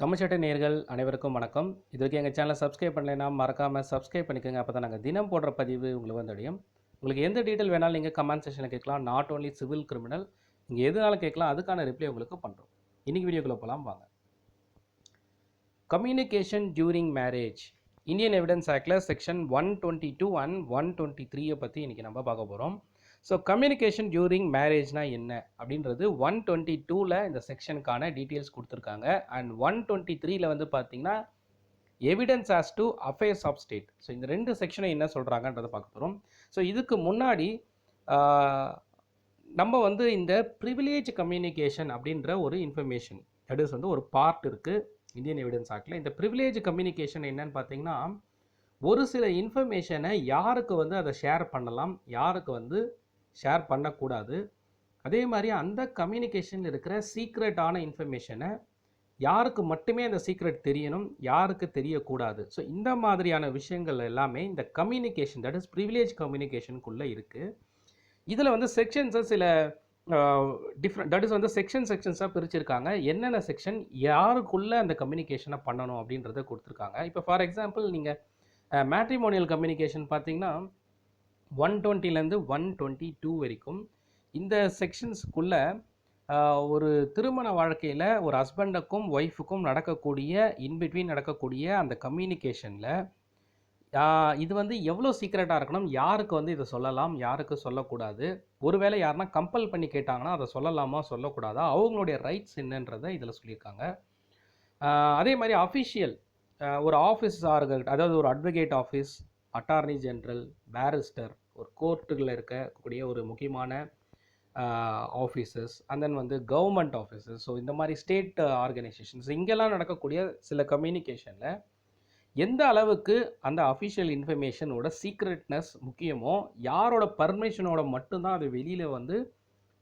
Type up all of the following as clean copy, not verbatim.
தமிழ்ச்சட்டை நேயர்கள் அனைவருக்கும் வணக்கம். இதுவரைக்கும் எங்கள் சேனலை சப்ஸ்கிரைப் பண்ணலைன்னா மறக்காமல் சப்ஸ்கிரைப் பண்ணிக்கோங்க. அப்போ தான் நாங்கள் தினம் போடுற பதிவு உங்களுக்கு வந்தடையும். உங்களுக்கு எந்த டீட்டெயில் வேணாலும் நீங்கள் கமெண்ட் செக்ஷனில் கேட்கலாம். நாட் ஓன்லி சிவில் கிரிமினல், நீங்கள் எதுனாலும் கேட்கலாம். அதுக்கான ரிப்ளை உங்களுக்கு பண்ணுறோம். இன்றைக்கி வீடியோக்குள்ளே போகலாம் வாங்க. Communication during marriage Indian evidence ஆக்டில் செக்ஷன் 122 அண்ட் 123 பற்றி இன்றைக்கி நம்ம பார்க்க போகிறோம். ஸோ கம்யூனிகேஷன் டியூரிங் மேரேஜ்னால் என்ன அப்படின்றது 122ல் இந்த செக்ஷனுக்கான டீட்டெயில்ஸ் கொடுத்துருக்காங்க. அண்ட் 123ல் வந்து பார்த்திங்கன்னா evidence as to affairs of state. So இந்த ரெண்டு செக்ஷனை என்ன சொல்கிறாங்கன்றதை பார்க்க போகிறோம். ஸோ இதுக்கு முன்னாடி நம்ம வந்து இந்த ப்ரிவிலேஜ் கம்யூனிகேஷன் அப்படின்ற ஒரு இன்ஃபர்மேஷன் தட் இஸ் வந்து ஒரு பார்ட் இருக்குது இந்தியன் எவிடன்ஸ் ஆக்டில். இந்த ப்ரிவிலேஜ் கம்யூனிகேஷன் என்னன்னு பார்த்தீங்கன்னா, ஒரு சில இன்ஃபர்மேஷனை யாருக்கு வந்து அதை ஷேர் பண்ணலாம், யாருக்கு வந்து ஷேர் பண்ணக்கூடாது, அதே மாதிரி அந்த கம்யூனிகேஷனில் இருக்கிற சீக்ரெட்டான இன்ஃபர்மேஷனை யாருக்கு மட்டுமே அந்த சீக்ரெட் தெரியணும், யாருக்கு தெரியக்கூடாது. ஸோ இந்த மாதிரியான விஷயங்கள் எல்லாமே இந்த கம்யூனிகேஷன் தட் இஸ் ப்ரிவிலேஜ் கம்யூனிகேஷனுக்குள்ளே இருக்குது. இதில் வந்து செக்ஷன்ஸை சில டிஃப்ரெண்ட் தட் இஸ் வந்து செக்ஷன்ஸாக பிரிச்சிருக்காங்க. என்னென்ன செக்ஷன் யாருக்குள்ளே அந்த கம்யூனிகேஷனை பண்ணணும் அப்படின்றத கொடுத்துருக்காங்க. இப்போ ஃபார் எக்ஸாம்பிள் நீங்கள் மேட்ரிமோனியல் கம்யூனிகேஷன் பார்த்தீங்கன்னா 120லேருந்து 122 வரைக்கும் இந்த செக்ஷன்ஸுக்குள்ளே ஒரு திருமண வாழ்க்கையில் ஒரு ஹஸ்பண்டுக்கும் ஒய்ஃபுக்கும் நடக்கக்கூடிய இன்பிட்வீன் நடக்கக்கூடிய அந்த கம்யூனிகேஷனில் இது வந்து எவ்வளோ சீக்ரெட்டாக இருக்கணும், யாருக்கு வந்து இதை சொல்லலாம், யாருக்கு சொல்லக்கூடாது, ஒருவேளை யாருன்னா கம்பல் பண்ணி கேட்டாங்கன்னா அதை சொல்லலாமா சொல்லக்கூடாதா, அவங்களுடைய ரைட்ஸ் என்னன்றதை இதில் சொல்லியிருக்காங்க. அதே மாதிரி அஃபிஷியல் ஒரு ஆஃபீஸார்கள், அதாவது ஒரு advocate office, attorney general, barrister, ஒரு கோர்ட்டுகளில் இருக்கக்கூடிய ஒரு முக்கியமான ஆஃபீஸஸ், அண்ட் தென் வந்து கவர்மெண்ட் ஆஃபீஸஸ், ஸோ இந்த மாதிரி ஸ்டேட் ஆர்கனைசேஷன்ஸ், இங்கெல்லாம் நடக்கக்கூடிய சில கம்யூனிகேஷனில் எந்த அளவுக்கு அந்த அஃபிஷியல் இன்ஃபர்மேஷனோட சீக்ரெட்னஸ் முக்கியமோ, யாரோட பர்மிஷனோட மட்டும்தான் அது வெளியில் வந்து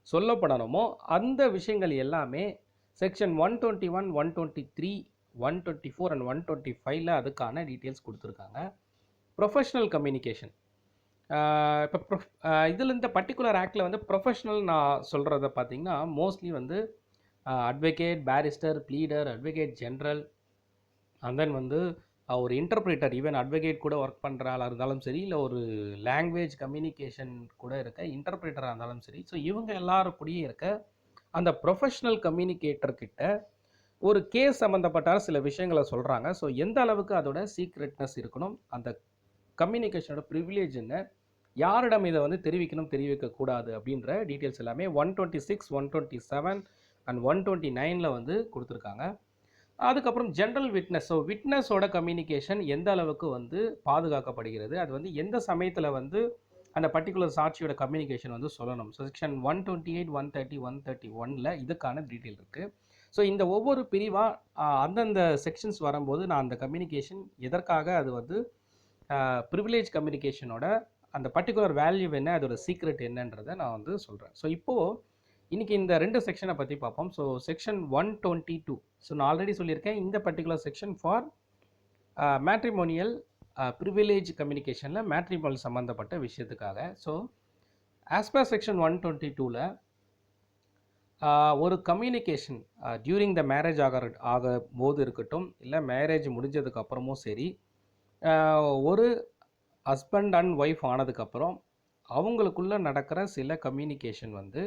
சொல்லப்படணுமோ, அந்த விஷயங்கள் எல்லாமே செக்ஷன் 121, 123, 124 அண்ட் 125ல் அதுக்கான டீட்டெயில்ஸ் கொடுத்துருக்காங்க. ப்ரொஃபஷ்னல் கம்யூனிகேஷன், இப்போ இதில் இந்த பர்டிகுலர் ஆக்டில் வந்து ப்ரொஃபஷ்னல் நான் சொல்கிறத பார்த்திங்கன்னா மோஸ்ட்லி வந்து advocate, barrister, pleader, advocate general, and then வந்து ஒரு இன்டர்பிரேட்டர், ஈவன் அட்வொகேட் கூட ஒர்க் பண்ணுற ஆளாக இருந்தாலும் சரி, இல்லை ஒரு லாங்குவேஜ் கம்யூனிகேஷன் கூட இருக்க இன்டர்பிரேட்டராக இருந்தாலும் சரி, ஸோ இவங்க எல்லாரும் கூடயே இருக்க அந்த ப்ரொஃபஷ்னல் கம்யூனிகேட்டர்கிட்ட ஒரு கேஸ் சம்மந்தப்பட்ட சில விஷயங்களை சொல்கிறாங்க. ஸோ எந்த அளவுக்கு அதோட சீக்ரெட்னஸ் இருக்கணும், அந்த கம்யூனிகேஷனோட ப்ரிவிலேஜ் என்ன, யாரிடம் இதை வந்து தெரிவிக்கணும் தெரிவிக்கக்கூடாது அப்படின்ற டீட்டெயில்ஸ் எல்லாமே 126, 127 அண்ட் 129ல் வந்து கொடுத்துருக்காங்க. அதுக்கப்புறம் ஜென்ரல் விட்னஸ், ஸோ விட்னஸோட கம்யூனிகேஷன் எந்த அளவுக்கு வந்து பாதுகாக்கப்படுகிறது, அது வந்து எந்த சமயத்தில் வந்து அந்த பர்டிகுலர் சாட்சியோட கம்யூனிகேஷன் வந்து சொல்லணும். ஸோ செக்ஷன் 128, 130, 131ல் இதுக்கான டீட்டெயில் இருக்குது. ஸோ இந்த ஒவ்வொரு பிரிவாக அந்தந்த செக்ஷன்ஸ் வரும்போது நான் அந்த கம்யூனிகேஷன் எதற்காக அது வந்து ப்ரிவிலேஜ் கம்யூனிகேஷனோட அந்த பர்டிகுலர் வேல்யூ என்ன, அதோட சீக்ரெட் என்னன்றதை நான் வந்து சொல்கிறேன். ஸோ இப்போது இன்றைக்கி இந்த ரெண்டு செக்ஷனை பற்றி பார்ப்போம். ஸோ செக்ஷன் 122, ஸோ நான் ஆல்ரெடி சொல்லியிருக்கேன் இந்த particular section for matrimonial privilege கம்யூனிகேஷனில் மேட்ரிமோனியல் சம்மந்தப்பட்ட விஷயத்துக்காக. ஸோ ஆஸ் பர் செக்ஷன் 122ல் ஒரு கம்யூனிகேஷன் டியூரிங் த மேரேஜ் ஆக போது இருக்கட்டும், இல்லை மேரேஜ் முடிஞ்சதுக்கு அப்புறமும் சரி, ஒரு ஹஸ்பண்ட் அண்ட் ஒய்ஃப் ஆனதுக்கப்புறம் அவங்களுக்குள்ளே நடக்கிற சில கம்யூனிகேஷன் வந்து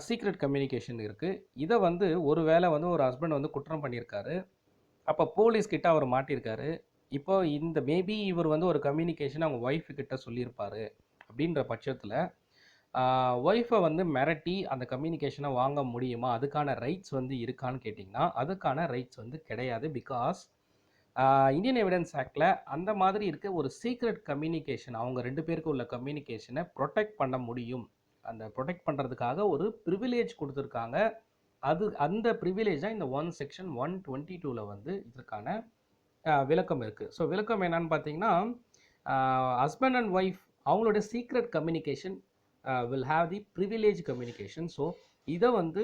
சீக்ரெட் கம்யூனிகேஷன் இருக்குது. இதை வந்து ஒரு வேளை வந்து ஒரு ஹஸ்பண்ட் வந்து குற்றம் பண்ணியிருக்காரு, அப்போ போலீஸ்கிட்ட அவர் மாட்டியிருக்காரு. இப்போ இந்த மேபி இவர் வந்து ஒரு கம்யூனிகேஷன் அவங்க ஒய்ஃபுக்கிட்ட சொல்லியிருப்பார். அப்படின்ற பட்சத்தில் ஒய்ஃபை வந்து மிரட்டி அந்த கம்யூனிகேஷனை வாங்க முடியுமா, அதுக்கான ரைட்ஸ் வந்து இருக்கான்னு கேட்டிங்கன்னா அதுக்கான ரைட்ஸ் வந்து கிடையாது. பிகாஸ் இந்தியன் எவிடன்ஸ் ஆக்டில் அந்த மாதிரி இருக்க ஒரு சீக்ரெட் கம்யூனிகேஷன், அவங்க ரெண்டு பேருக்கு உள்ள கம்யூனிகேஷனை ப்ரொடெக்ட் பண்ண முடியும். அந்த ப்ரொடெக்ட் பண்ணுறதுக்காக ஒரு ப்ரிவிலேஜ் கொடுத்துருக்காங்க. அந்த ப்ரிவிலேஜ் தான் இந்த செக்ஷன் 122ல் வந்து இதற்கான விளக்கம் இருக்குது. ஸோ விளக்கம் என்னன்னு பார்த்தீங்கன்னா, ஹஸ்பண்ட் அண்ட் ஒய்ஃப் அவங்களோட secret communication will have the privilege communication. So இதை வந்து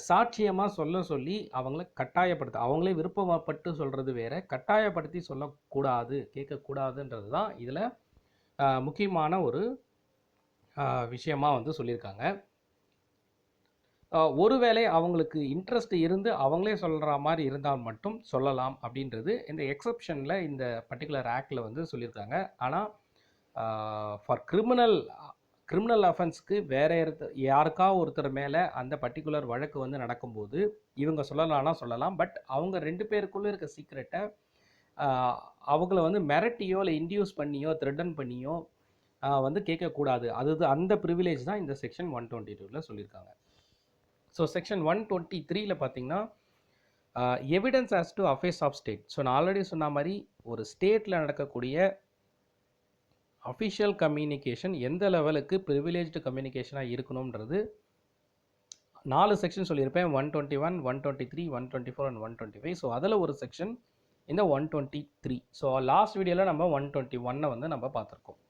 சாட்சியமாக சொல்லி அவங்கள கட்டாயப்படுத்த, அவங்களே விருப்பப்பட்டு சொல்கிறது வேறு, கட்டாயப்படுத்தி சொல்லக்கூடாது, கேட்கக்கூடாதுன்றது தான் இதில் முக்கியமான ஒரு விஷயமாக வந்து சொல்லியிருக்காங்க. ஒருவேளை அவங்களுக்கு இன்ட்ரெஸ்ட் இருந்து அவங்களே சொல்கிற மாதிரி இருந்தால் மட்டும் சொல்லலாம் அப்படின்றது இந்த எக்ஸப்ஷனில் இந்த பர்டிகுலர் ஆக்டில் வந்து சொல்லியிருக்காங்க. ஆனால் ஃபார் கிரிமினல் அஃபென்ஸ்க்கு வேற யாருக்கா ஒருத்தர் மேலே அந்த பர்டிகுலர் வழக்கு வந்து நடக்கும்போது இவங்க சொல்லலாம்னா சொல்லலாம். பட் அவங்க 2 பேருக்குள்ளே இருக்க சீக்ரெட்டை அவங்கள வந்து மிரட்டியோ இல்லை இன்டியூஸ் பண்ணியோ த்ரெட்டன் பண்ணியோ வந்து கேட்கக்கூடாது. அந்த ப்ரிவிலேஜ் தான் இந்த செக்ஷன் 122ல் சொல்லியிருக்காங்க. ஸோ செக்ஷன் 123ல பார்த்தீங்கன்னா evidence as to affairs of state. So நான் ஆல்ரெடி சொன்ன மாதிரி ஒரு ஸ்டேட்டில் நடக்கக்கூடிய அஃபிஷியல் கம்யூனிகேஷன் எந்த லெவலுக்கு ப்ரிவிலேஜ்டு கம்யூனிகேஷனாக இருக்கணுன்றது 4 செக்ஷன் சொல்லியிருப்பேன். 121, 123, 124 அண்ட் 125. ஸோ அதில் ஒரு செக்ஷன் இந்த 123. ஸோ லாஸ்ட் வீடியோவில் நம்ம 121 வந்து நம்ம பார்த்துருக்கோம்.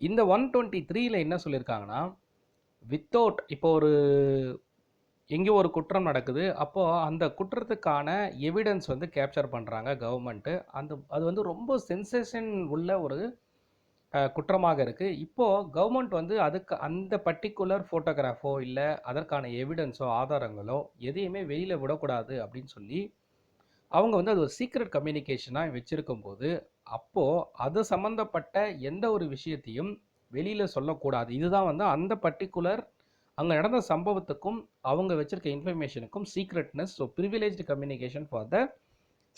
இந்த 123ல என்ன சொல்லியிருக்காங்கன்னா, வித்தவுட் இப்போ எங்கேயோ ஒரு குற்றம் நடக்குது. அப்போது அந்த குற்றத்துக்கான எவிடன்ஸ் வந்து கேப்சர் பண்ணுறாங்க கவர்மெண்ட்டு. அது வந்து ரொம்ப சென்சேஷன் உள்ள ஒரு குற்றமாக இருக்குது. இப்போது கவர்மெண்ட் வந்து அந்த பர்டிகுலர் ஃபோட்டோகிராஃபோ இல்லை அதற்கான எவிடன்ஸோ ஆதாரங்களோ எதையுமே வெளியில் விடக்கூடாது அப்படின்னு சொல்லி அவங்க வந்து அது ஒரு சீக்ரெட் கம்யூனிகேஷனாக வச்சுருக்கும்போது அப்போது அது சம்மந்தப்பட்ட எந்த ஒரு விஷயத்தையும் வெளியில் சொல்லக்கூடாது. இதுதான் வந்து அந்த பர்டிகுலர் அங்கே நடந்த சம்பவத்துக்கும் அவங்க வச்சுருக்க இன்ஃபர்மேஷனுக்கும் secretness. So privileged communication for the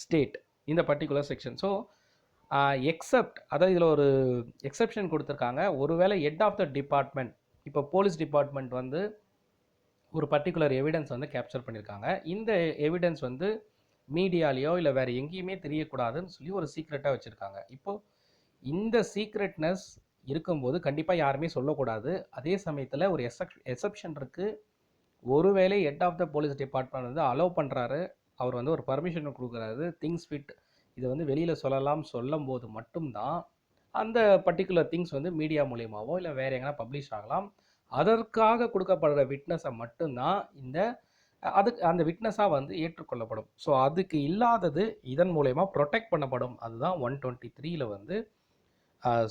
state இந்த பர்டிகுலர் செக்ஷன். ஸோ எக்ஸப்ட் அதாவது இதில் ஒரு எக்ஸப்ஷன் கொடுத்துருக்காங்க. ஒருவேளை ஹெட் ஆஃப் த டிபார்ட்மெண்ட், இப்போ போலீஸ் டிபார்ட்மெண்ட் வந்து ஒரு பர்டிகுலர் எவிடன்ஸ் வந்து கேப்சர் பண்ணியிருக்காங்க. இந்த எவிடன்ஸ் வந்து மீடியாலேயோ இல்லை வேறு எங்கேயுமே தெரியக்கூடாதுன்னு சொல்லி ஒரு சீக்ரெட்டாக வச்சுருக்காங்க. இப்போது இந்த சீக்ரெட்னஸ் இருக்கும்போது கண்டிப்பாக யாருமே சொல்லக்கூடாது. அதே சமயத்தில் ஒரு எக்ஸப்ஷன் இருக்குது. ஒருவேளை head of the police department வந்து அலோவ் பண்ணுறாரு, அவர் வந்து ஒரு பர்மிஷன் கொடுக்குறாரு, திங்ஸ் ஃபிட் இதை வந்து வெளியில் சொல்லும் போது மட்டும்தான் அந்த பர்டிகுலர் திங்ஸ் வந்து மீடியா மூலியமாகவோ இல்லை வேறு எங்கன்னா பப்ளிஷ் ஆகலாம். அதற்காக கொடுக்கப்படுற விட்னஸை மட்டும்தான் அந்த விட்னஸாக வந்து ஏற்றுக்கொள்ளப்படும். ஸோ அதுக்கு இல்லாதது இதன் மூலயமா ப்ரொடெக்ட் பண்ணப்படும். அதுதான் 123ல் வந்து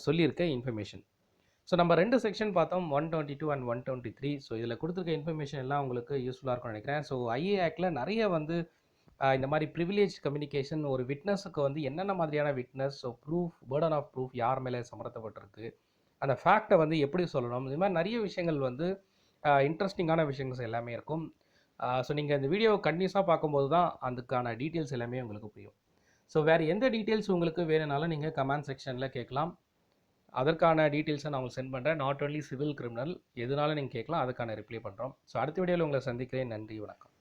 சொல்லியிருக்க இன்ஃபர்மேஷன். ஸோ நம்ம 2 செக்ஷன் பார்த்தோம், 122 அண்ட் 123. ஸோ இதில் கொடுத்துருக்க இன்ஃபர்மேஷன் எல்லாம் உங்களுக்கு யூஸ்ஃபுல்லாக இருக்கும்னு நினைக்கிறேன். ஸோ ஐஏ ஆக்டில் நிறைய வந்து இந்த மாதிரி ப்ரிவிலேஜ் கம்யூனிகேஷன், ஒரு விட்னஸுக்கு வந்து என்னென்ன மாதிரியான witness, so proof, burden of proof யார் மேலே சமர்த்தப்பட்டிருக்கு, அந்த ஃபேக்டை வந்து எப்படி சொல்லணும், இது மாதிரி நிறைய விஷயங்கள் வந்து இன்ட்ரெஸ்டிங்கான விஷயங்கள் எல்லாமே இருக்கும். ஸோ நீங்கள் இந்த வீடியோ கண்டினியூஸாக பார்க்கும்போது தான் அதுக்கான டீட்டெயில்ஸ் எல்லாமே உங்களுக்கு புரியும். ஸோ வேறு எந்த டீட்டெயில்ஸ் உங்களுக்கு வேணும்னாலும் நீங்கள் கமெண்ட் செக்ஷனில் கேட்கலாம். அதற்கான டீட்டெயில்ஸை நான் உங்களுக்கு சென்ட் பண்ணுறேன். நாட் ஒன்லி சிவில் கிரிமினல், எதுனாலும் நீங்கள் கேட்கலாம், அதுக்கான ரிப்ளை பண்ணுறோம். ஸோ அடுத்த வீடியோவில் உங்களை சந்திக்கிறேன். நன்றி, வணக்கம்.